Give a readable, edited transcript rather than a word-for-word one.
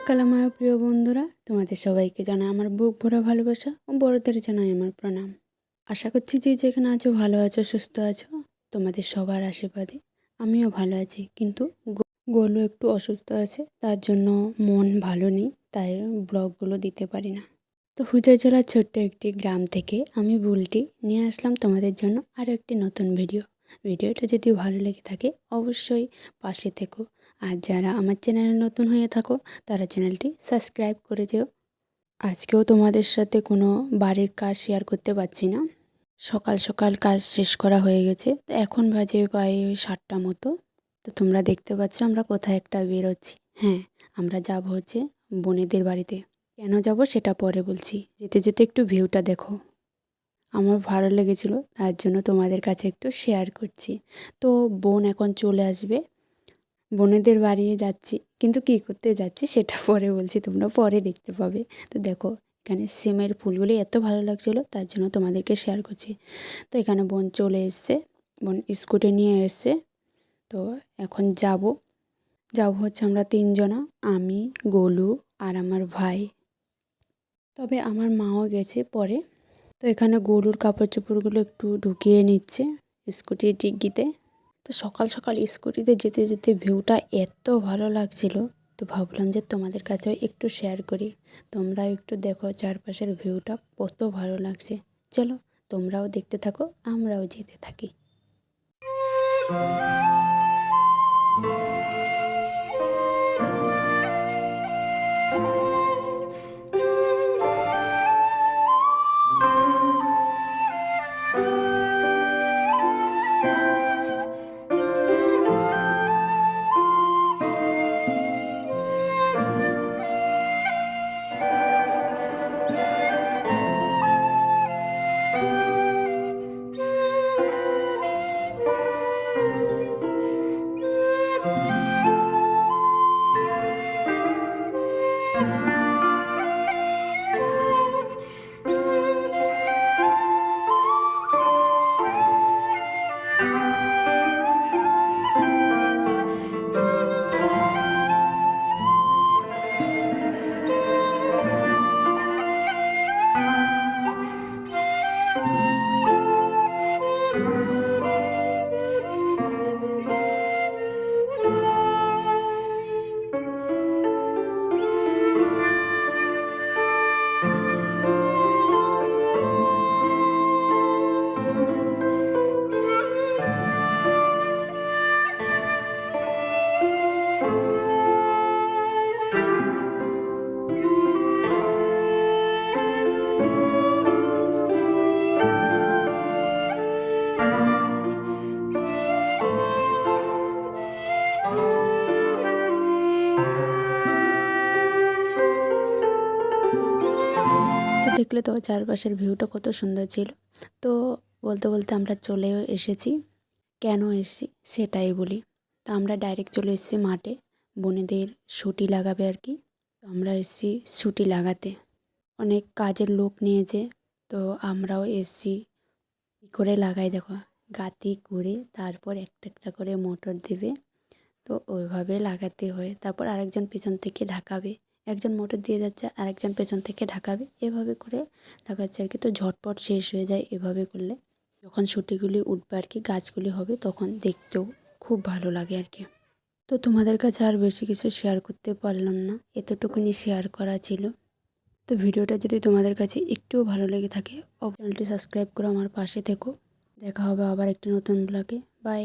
সকাল আমার প্রিয় বন্ধুরা, তোমাদের সবাইকে জানাই আমার বুক ভরা ভালোবাসা ও বড়দের জানাই আমার প্রণাম। আশা করছি যে যেখানে আছো ভালো আছো, সুস্থ আছো। তোমাদের সবার আশীর্বাদে আমিও ভালো আছি, কিন্তু গোলু একটু অসুস্থ আছে, তার জন্য মন ভালো নেই, তাই ব্লগগুলো দিতে পারি না। তো হুজাই জেলার ছোট্ট একটি গ্রাম থেকে আমি বুলটি নিয়ে আসলাম তোমাদের জন্য আরও একটি নতুন ভিডিওটা যদি ভালো লেগে থাকে অবশ্যই পাশে থেকো। আর যারা আমার চ্যানেলে নতুন হয়ে থাকো তারা চ্যানেলটি সাবস্ক্রাইব করে যেও। আজকেও তোমাদের সাথে কোনো বাড়ির কাজ শেয়ার করতে পারছি না, সকাল সকাল কাজ শেষ করা হয়ে গেছে। তো এখন বাজে প্রায় 7টা মতো। তো তোমরা দেখতে পাচ্ছ আমরা কোথায় একটা বেরোচ্ছি। হ্যাঁ, আমরা যাব হচ্ছে বোনেদের বাড়িতে। কেন যাব সেটা পরে বলছি, যেতে যেতে একটু ভিউটা দেখো। আমার ভালো লেগেছিল, তার জন্য তোমাদের কাছে একটু শেয়ার করছি। তো বোন এখন চলে আসবে, বোনেদের বাড়ি যাচ্ছি, কিন্তু কী করতে যাচ্ছি সেটা পরে বলছি, তোমরা পরে দেখতে পাবে। তো দেখো এখানে সিমের ফুলগুলি এত ভালো লাগছিলো, তার জন্য তোমাদেরকে শেয়ার করছি। তো এখানে বোন চলে এসছে, বোন স্কুটি নিয়ে এসছে। তো এখন যাব হচ্ছে আমরা 3জনা, আমি, গোলু আর আমার ভাই। তবে আমার মাও গেছে পরে। তো এখানে গরুর কাপড় চোপড়গুলো একটু ঢুকিয়ে নিচ্ছে স্কুটির ডিগ্গিতে। তো সকাল সকাল স্কুটিতে যেতে যেতে ভিউটা এত ভালো লাগছিল, তো ভাবলাম যে তোমাদের কাছেও একটু শেয়ার করি। তোমরা একটু দেখো চারপাশের ভিউটা কত ভালো লাগছে। চলো তোমরাও দেখতে থাকো, আমরাও যেতে থাকি। তো দেখলে তো চারপাশের ভিউটা কত সুন্দর ছিল। তো বলতে বলতে আমরা চলেও এসেছি। কেন এসেছি সেটাই বলি। তো আমরা ডাইরেক্ট চলে এসেছি মাঠে, বোনেদের ছুটি লাগাবে আর কি। তো আমরা এসেছি ছুটি লাগাতে, অনেক কাজের লোক নিয়েছে। তো আমরাও এসেছি। কী করে লাগাই দেখো, গাঁতি করে তারপর একটা একটা করে মোটর দেবে। তো ওইভাবে লাগাতে হয়, তারপর আরেকজন পেছন থেকে ঢাকাবে, একজন মোটর দিয়ে যাচ্ছে আরেকজন পেছন থেকে ঢাকাবে, এভাবে করে লাগাচ্ছে আর কি। তো ঝটপট শেষ হয়ে যায় এভাবে করলে। যখন সুটিগুলি উঠবে আর কি, গাছগুলি হবে, তখন দেখতেও খুব ভালো লাগে আর কি। তো তোমাদের কাছে আর বেশি কিছু শেয়ার করতে পারলাম না, এতটুকুনি শেয়ার করা ছিল। তো ভিডিওটা যদি তোমাদের কাছে একটুও ভালো লেগে থাকে চ্যানেলটি সাবস্ক্রাইব করে আমার পাশে থেকো। দেখা হবে আবার একটি নতুন ব্লগে। বাই।